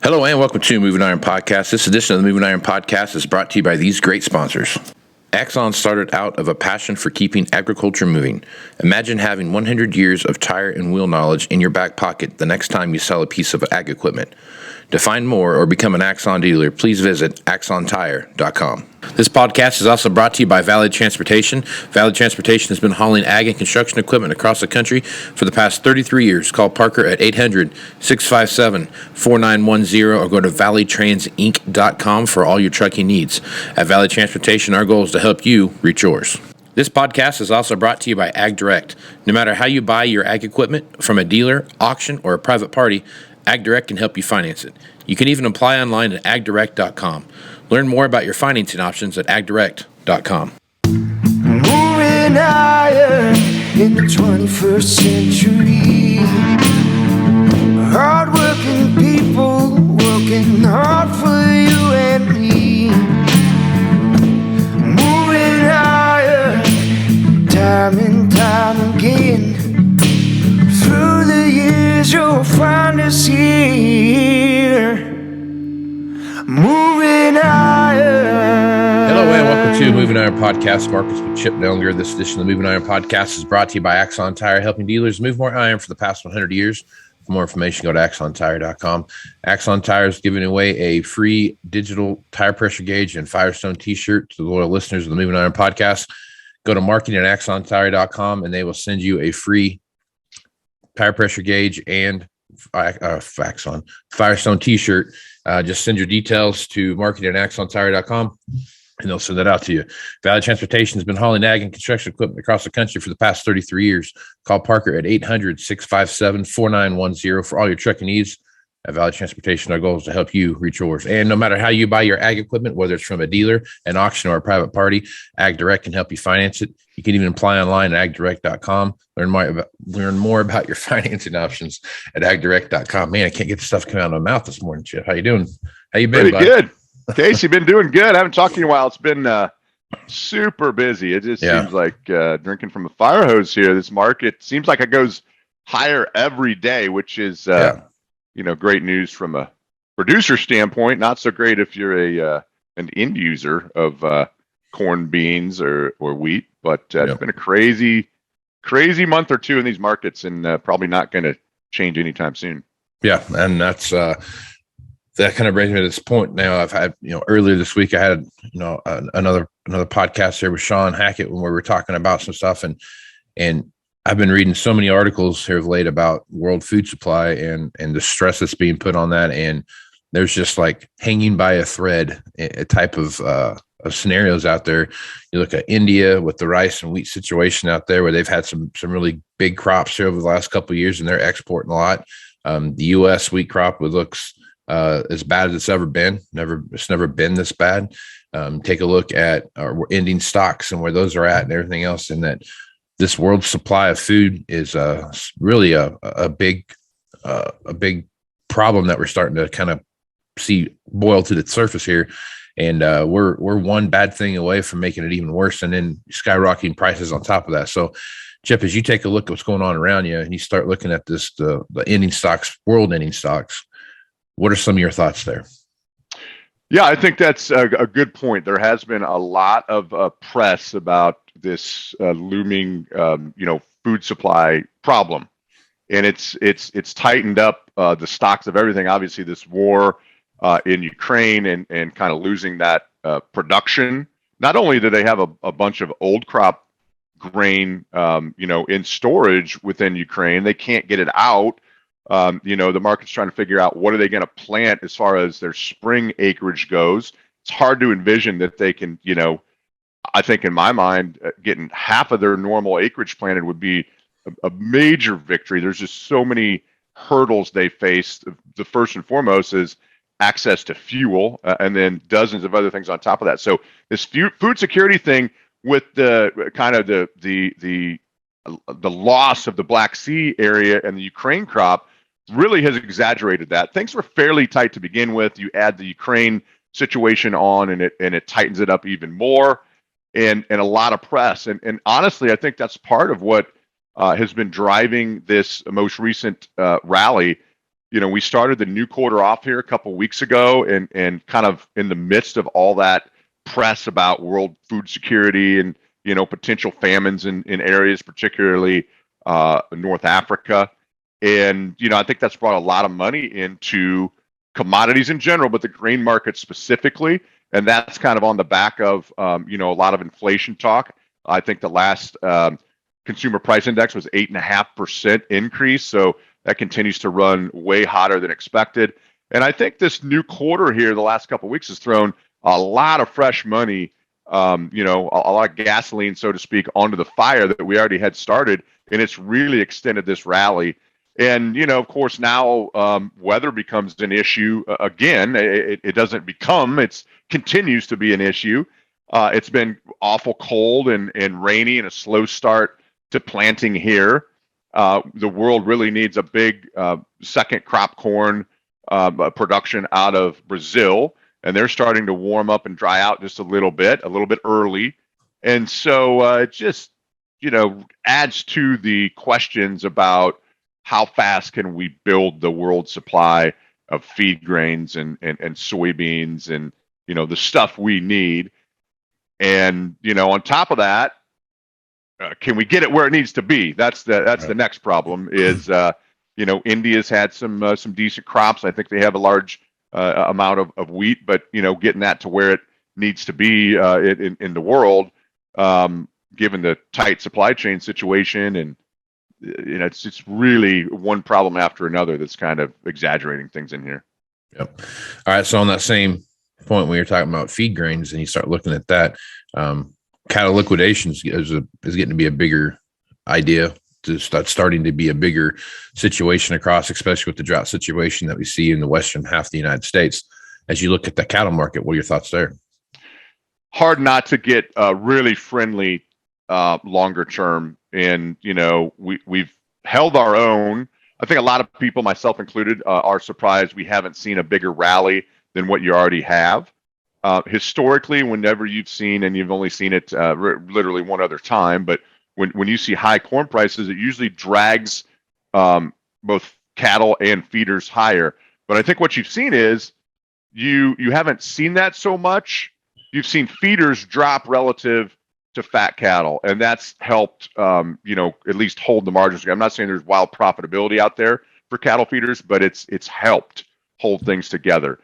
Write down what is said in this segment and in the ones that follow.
Hello and welcome to Moving Iron Podcast. This edition of the Moving Iron Podcast is brought to you by these great sponsors. Axon started out of a passion for keeping agriculture moving. Imagine having 100 years of tire and wheel knowledge in your back pocket the next time you sell a piece of ag equipment. To find more or become an Axon dealer, please visit axontire.com. This podcast is also brought to you by Valley Transportation. Valley Transportation has been hauling ag and construction equipment across the country for the past 33 years. Call Parker at 800-657-4910 or go to valleytransinc.com for all your trucking needs. At Valley Transportation, our goal is to help you reach yours. This podcast is also brought to you by Ag Direct. No matter how you buy your ag equipment, from a dealer, auction, or a private party, Ag Direct can help you finance it. You can even apply online at agdirect.com. Learn more about your financing options at agdirect.com. Moving higher in the 21st century. Hard-working people working hard for you and me. Moving higher, time and time again. Through the years you'll find us here. Moving higher. Hello and welcome to Moving Iron Podcast. Marcus with Chip Nellinger. This edition of the Moving Iron Podcast is brought to you by Axon Tire, helping dealers move more iron for the past 100 years. For more information, go to axontire.com. Axon Tire is giving away a free digital tire pressure gauge and Firestone t-shirt to the loyal listeners of the Moving Iron Podcast. Go to marketing at axontire.com and they will send you a free tire pressure gauge and Firestone t-shirt. Just send your details to marketing at axontire.com and they'll send that out to you. Valley Transportation has been hauling ag and construction equipment across the country for the past 33 years. Call Parker at 800-657-4910 for all your trucking needs. At Valley Transportation, our goal is to help you reach yours. And no matter how you buy your ag equipment, whether it's from a dealer, an auction, or a private party, Ag Direct can help you finance it. You can even apply online at agdirect.com. Learn more about your financing options at agdirect.com. Man, I can't get the stuff coming out of my mouth this morning, Chip. How you doing? How you been, Pretty good. Casey, been doing good. I haven't talked to you in a while. It's been super busy. It just seems like drinking from a fire hose here. This market seems like it goes higher every day, which is great news from a producer standpoint. Not so great if you're an end user of corn, beans, or wheat. But it's been a crazy month or two in these markets, and probably not going to change anytime soon. Yeah, and that's that kind of brings me to this point. Now, I've had earlier this week I had another podcast here with Sean Hackett when we were talking about some stuff, and I've been reading so many articles here of late about world food supply and the stress that's being put on that. And there's just like hanging by a thread a type of scenarios out there. You look at India with the rice and wheat situation out there, where they've had some really big crops here over the last couple of years, and they're exporting a lot. The U.S. wheat crop looks as bad as it's ever been. It's never been this bad. Take a look at our ending stocks and where those are at and everything else, and that this world supply of food is really a big problem that we're starting to kind of see boil to the surface here. And we're one bad thing away from making it even worse, and then skyrocketing prices on top of that. So, Chip, as you take a look at what's going on around you and you start looking at this, the ending stocks, world ending stocks, what are some of your thoughts there? Yeah, I think that's a good point. There has been a lot of press about this looming, food supply problem, and it's tightened up the stocks of everything. Obviously, this war in Ukraine and kind of losing that production. Not only do they have a bunch of old crop grain, in storage within Ukraine, they can't get it out. The market's trying to figure out what are they going to plant as far as their spring acreage goes. It's hard to envision that they can, I think in my mind, getting half of their normal acreage planted would be a major victory. There's just so many hurdles they face. The first and foremost is access to fuel, and then dozens of other things on top of that. So this food security thing with the kind of the loss of the Black Sea area and the Ukraine crop really has exaggerated that. Things were fairly tight to begin with. You add the Ukraine situation on, and it tightens it up even more, and a lot of press. And honestly, I think that's part of what has been driving this most recent rally. we started the new quarter off here a couple weeks ago, and kind of in the midst of all that press about world food security and potential famines in areas, particularly North Africa. And I think that's brought a lot of money into commodities in general, but the grain market specifically. And that's kind of on the back of a lot of inflation talk. I think the last consumer price index was 8.5% increase, so that continues to run way hotter than expected. And I think this new quarter here, the last couple of weeks, has thrown a lot of fresh money, a lot of gasoline, so to speak, onto the fire that we already had started, and it's really extended this rally. And of course, now weather becomes an issue again. It doesn't become; it continues to be an issue. It's been awful cold and rainy, and a slow start to planting here. The world really needs a big second crop corn production out of Brazil, and they're starting to warm up and dry out just a little bit early. And so it just adds to the questions about how fast can we build the world supply of feed grains and soybeans and the stuff we need. And on top of that, can we get it where it needs to be? That's the next problem. Is India's had some decent crops. I think they have a large amount of wheat, but getting that to where it needs to be in the world, given the tight supply chain situation, and it's really one problem after another that's kind of exaggerating things in here. Yep. All right. So on that same point, when you're talking about feed grains, and you start looking at that, cattle liquidations is getting to be a bigger idea. Starting to be a bigger situation across, especially with the drought situation that we see in the western half of the United States. As you look at the cattle market, what are your thoughts there? Hard not to get really friendly longer term. And we've held our own. I think a lot of people, myself included, are surprised we haven't seen a bigger rally than what you already have. Historically, whenever you've seen, and you've only seen it literally one other time, but when you see high corn prices, it usually drags both cattle and feeders higher. But I think what you've seen is you haven't seen that so much. You've seen feeders drop relative to fat cattle, and that's helped at least hold the margins. I'm not saying there's wild profitability out there for cattle feeders, but it's helped hold things together.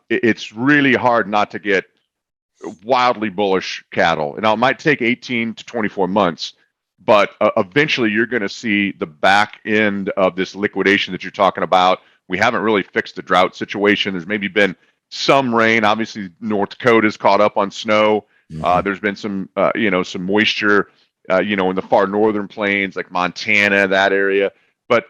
It's really hard not to get wildly bullish cattle. Now, it might take 18 to 24 months, but eventually you're going to see the back end of this liquidation that you're talking about. We haven't really fixed the drought situation. There's maybe been some rain. Obviously, North Dakota's caught up on snow. There's been some moisture, in the far northern plains, like Montana, that area. But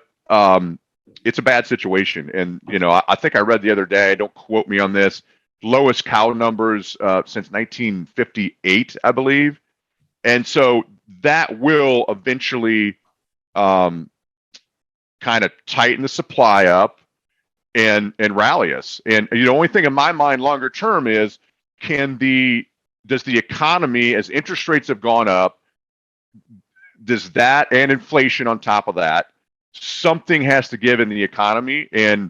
it's a bad situation. And, I think I read the other day, don't quote me on this, lowest cow numbers since 1958, I believe. And so that will eventually kind of tighten the supply up and rally us. And the only thing in my mind longer term is, does the economy, as interest rates have gone up, does that, and inflation on top of that, something has to give in the economy? And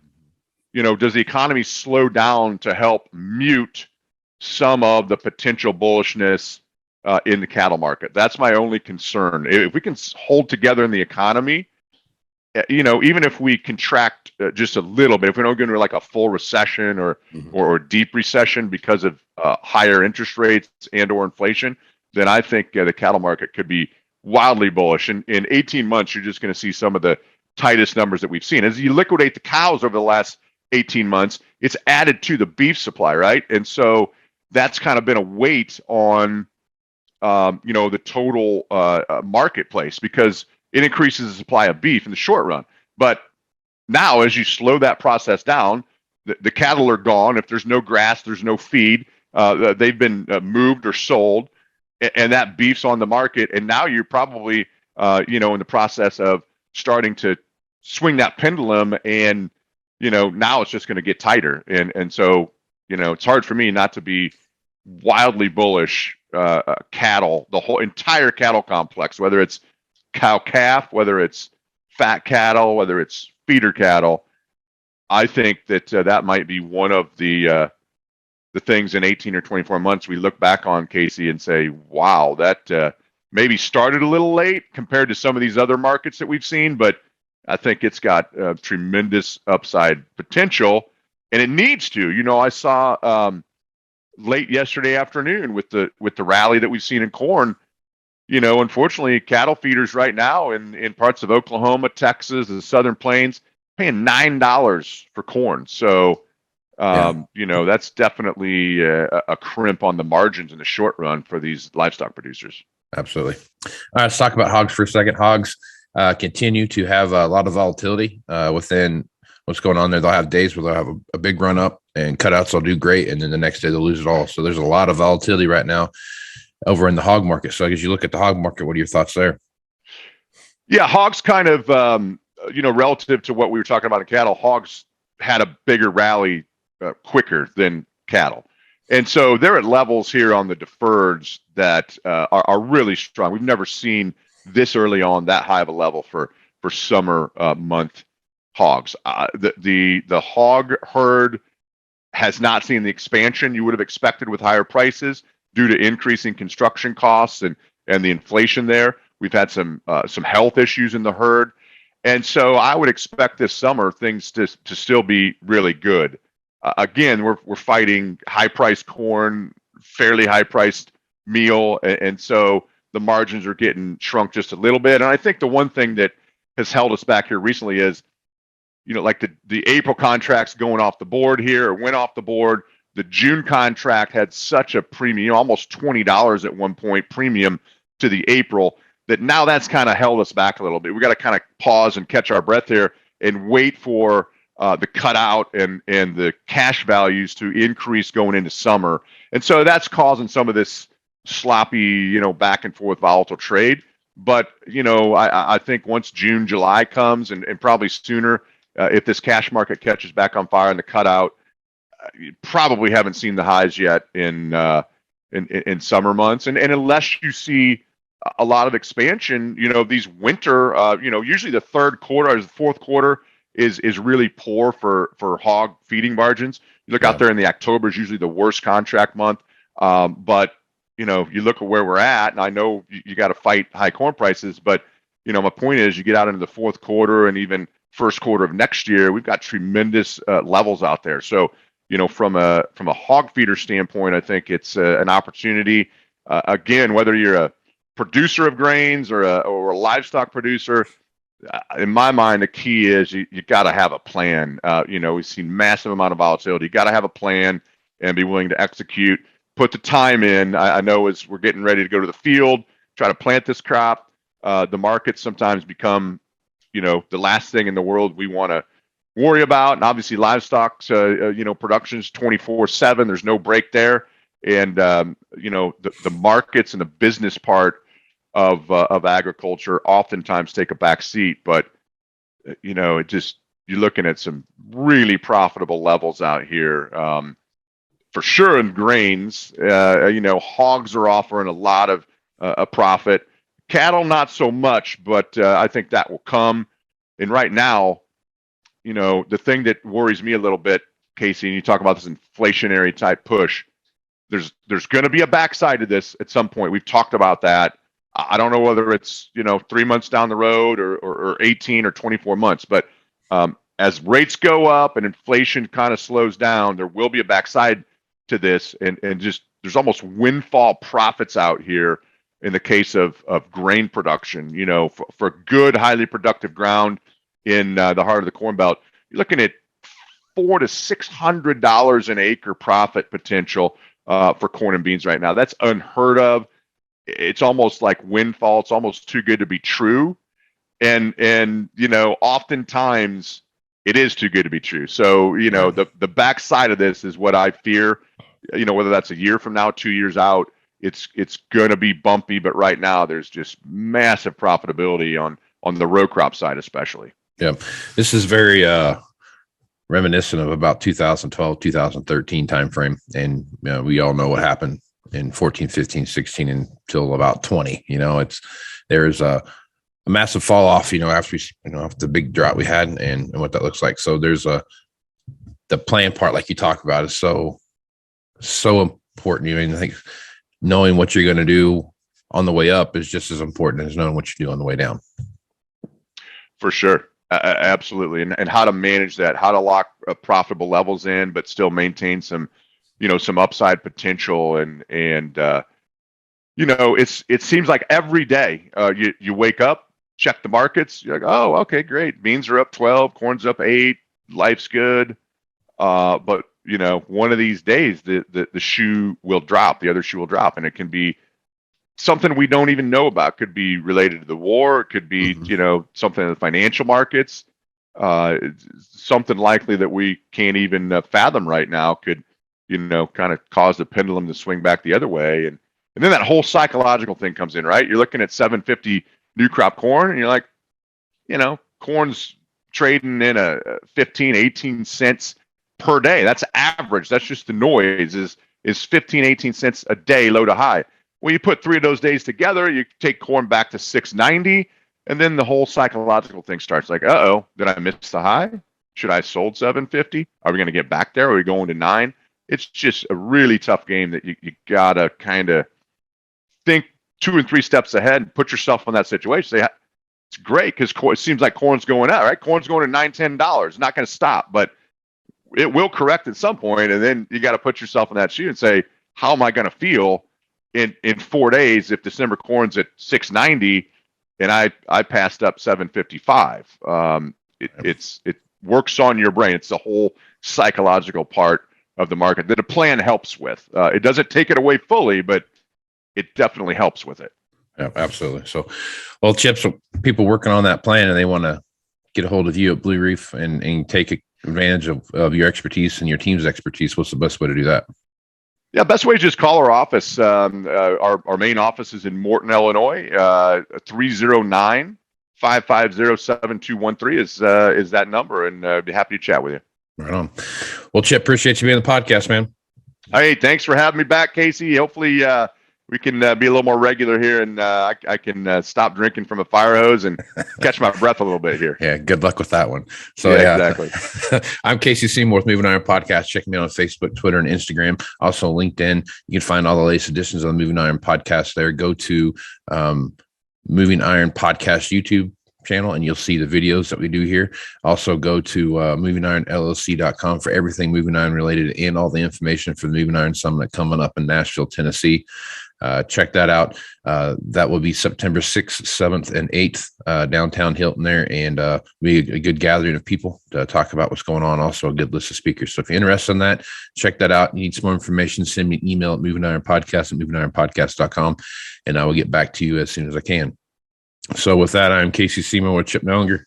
does the economy slow down to help mute some of the potential bullishness in the cattle market? That's my only concern. If we can hold together in the economy, even if we contract just a little bit, if we don't get into like a full recession or deep recession because of higher interest rates and or inflation, then I think the cattle market could be wildly bullish. And in 18 months, you're just going to see some of the tightest numbers that we've seen. As you liquidate the cows over the last 18 months, it's added to the beef supply, right? And so that's kind of been a weight on, the total marketplace, because it increases the supply of beef in the short run. But now, as you slow that process down, the cattle are gone. If there's no grass, there's no feed. They've been moved or sold, and that beef's on the market. And now you're probably, in the process of starting to swing that pendulum, and now it's just going to get tighter. And so it's hard for me not to be wildly bullish cattle, the whole entire cattle complex, whether it's cow calf, whether it's fat cattle, whether it's feeder cattle. I think that that might be one of the things in 18 or 24 months we look back on, Casey, and say, wow, that maybe started a little late compared to some of these other markets that we've seen, but I think it's got tremendous upside potential, and it needs to. I saw late yesterday afternoon with the rally that we've seen in corn. Unfortunately, cattle feeders right now in parts of Oklahoma, Texas, and the Southern Plains paying $9 for corn. So, that's definitely a crimp on the margins in the short run for these livestock producers. Absolutely. All right, let's talk about hogs for a second. Hogs continue to have a lot of volatility within what's going on there. They'll have days where they'll have a big run up and cutouts will do great, and then the next day they'll lose it all. So there's a lot of volatility right now over in the hog market. So as you look at the hog market, what are your thoughts there? Yeah, hogs kind of, relative to what we were talking about in cattle, hogs had a bigger rally quicker than cattle. And so they're at levels here on the deferreds that are really strong. We've never seen this early on that high of a level for summer month hogs. The hog herd has not seen the expansion you would have expected with higher prices due to increasing construction costs and the inflation there. We've had some health issues in the herd. And so I would expect this summer things to still be really good. Again, we're fighting high-priced corn, fairly high-priced meal, and so the margins are getting shrunk just a little bit. And I think the one thing that has held us back here recently is, like the April contracts going off the board here, or went off the board. The June contract had such a premium, almost $20 at one point premium to the April, that now that's kind of held us back a little bit. We got to kind of pause and catch our breath here and wait for the cutout and the cash values to increase going into summer. And so that's causing some of this sloppy, back and forth volatile trade. But, I think once June, July comes and probably sooner, if this cash market catches back on fire and the cutout, you probably haven't seen the highs yet in summer months. And unless you see a lot of expansion, these winter, usually the third quarter or the fourth quarter is really poor for hog feeding margins. You look out there in the October is usually the worst contract month. But, you look at where we're at, and I know you got to fight high corn prices, but, my point is you get out into the fourth quarter and even first quarter of next year, we've got tremendous levels out there. So, from a hog feeder standpoint, I think it's an opportunity. Again, whether you're a producer of grains or a livestock producer, in my mind, the key is you got to have a plan. We've seen massive amount of volatility. You got to have a plan and be willing to execute. Put the time in. I know as we're getting ready to go to the field, try to plant this crop, the markets sometimes become, the last thing in the world we want to worry about. And obviously, livestock's, production's 24/7. There's no break there. And the markets and the business part of agriculture oftentimes take a back seat, but you're looking at some really profitable levels out here, for sure in grains. Hogs are offering a lot of a profit. Cattle not so much, but I think that will come. And right now, the thing that worries me a little bit, Casey, and you talk about this inflationary type push, there's going to be a backside to this at some point. We've talked about that. I don't know whether it's 3 months down the road or 18 or 24 months, but as rates go up and inflation kind of slows down, there will be a backside to this, and just there's almost windfall profits out here in the case of grain production. For good, highly productive ground in the heart of the Corn Belt, you're looking at $400 to $600 an acre profit potential for corn and beans right now. That's unheard of. It's almost like windfall. It's almost too good to be true. And oftentimes it is too good to be true. So, the backside of this is what I fear, whether that's a year from now, 2 years out, it's going to be bumpy. But right now there's just massive profitability on the row crop side, especially. Yeah. This is very reminiscent of about 2012, 2013 timeframe. And we all know what happened in 14, 15, 16 until about 20. There's a massive fall off, after after the big drought we had and what that looks like. So there's the plan part, like you talk about, is so important. I mean, I think knowing what you're going to do on the way up is just as important as knowing what you do on the way down. For sure. Absolutely. And how to manage that, how to lock profitable levels in, but still maintain some, some upside potential. And it seems like every day you wake up, check the markets. You're like, oh, okay, great. Beans are up 12, corn's up 8, life's good. But one of these days the shoe will drop, the other shoe will drop, and it can be something we don't even know about. Could be related to the war. It could be, something in the financial markets, something likely that we can't even fathom right now could, kind of cause the pendulum to swing back the other way. And then that whole psychological thing comes in, right? You're looking at 750 new crop corn and you're like, corn's trading in a 15, 18 cents per day. That's average. That's just the noise is 15, 18 cents a day, low to high. When you put 3 of those days together, you take corn back to 690, and then the whole psychological thing starts like, uh-oh, did I miss the high? Should I have sold 750? Are we going to get back there? Are we going to 9? It's just a really tough game that you got to kind of think 2 and 3 steps ahead and put yourself in that situation. Say, it's great because it seems like corn's going out, right? Corn's going to $9, $10. It's not going to stop, but it will correct at some point, and then you got to put yourself in that shoe and say, how am I going to feel in 4 days if December corn's at 690 and I passed up 755? It works on your brain. It's the whole psychological part of the market that a plan helps with. It doesn't take it away fully, but it definitely helps with it. Yeah, absolutely. So, well, Chip, so people working on that plan and they want to get a hold of you at Blue Reef and take advantage of your expertise and your team's expertise. What's the best way to do that? Yeah, best way is just call our office. Our main office is in Morton, Illinois. 309-550-7213 is that number, and I'd be happy to chat with you. Right on. Well, Chip, appreciate you being on the podcast, man. Hey, thanks for having me back, Casey. Hopefully we can be a little more regular here, and I can stop drinking from a fire hose and catch my breath a little bit here. Yeah, good luck with that one. So exactly. I'm Casey Seymour with Moving Iron Podcast. Check me out on Facebook, Twitter, and Instagram. Also LinkedIn. You can find all the latest editions on the Moving Iron Podcast there. Go to Moving Iron Podcast YouTube channel and you'll see the videos that we do here. Also go to MovingIronLLC.com for everything Moving Iron related and all the information for the Moving Iron Summit coming up in Nashville, Tennessee. Check that out. That will be September 6th, 7th, and 8th, downtown Hilton there, and be a good gathering of people to talk about what's going on. Also a good list of speakers. So if you're interested in that, check that out. You need some more information, send me an email at MovingIronPodcast@MovingIronPodcast.com, and I will get back to you as soon as I can. So with that, I'm Casey Seymour with Chip Nellinger.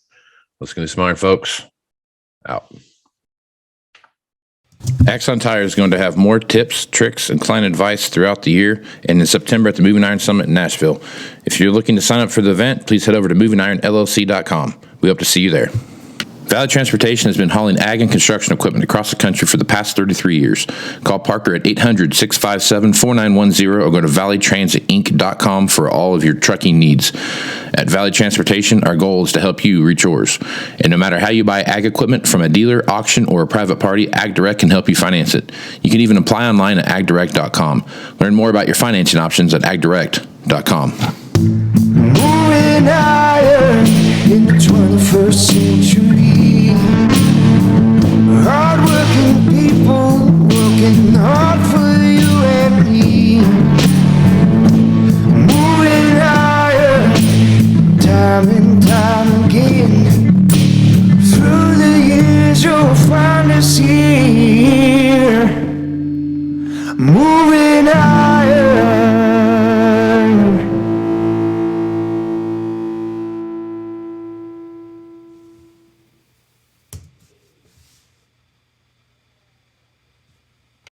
Let's get this iron, folks. Out. Axon Tire is going to have more tips, tricks, and client advice throughout the year and in September at the Moving Iron Summit in Nashville. If you're looking to sign up for the event, please head over to MovingIronLLC.com. We hope to see you there. Valley Transportation has been hauling ag and construction equipment across the country for the past 33 years. Call Parker at 800-657-4910 or go to valleytransitinc.com for all of your trucking needs. At Valley Transportation, our goal is to help you reach yours. And no matter how you buy ag equipment from a dealer, auction, or a private party, AgDirect can help you finance it. You can even apply online at agdirect.com. Learn more about your financing options at agdirect.com. Moving higher in the 21st century. Hard-working people working hard for you and me. Moving higher, time and time again. Through the years you'll find us here. Moving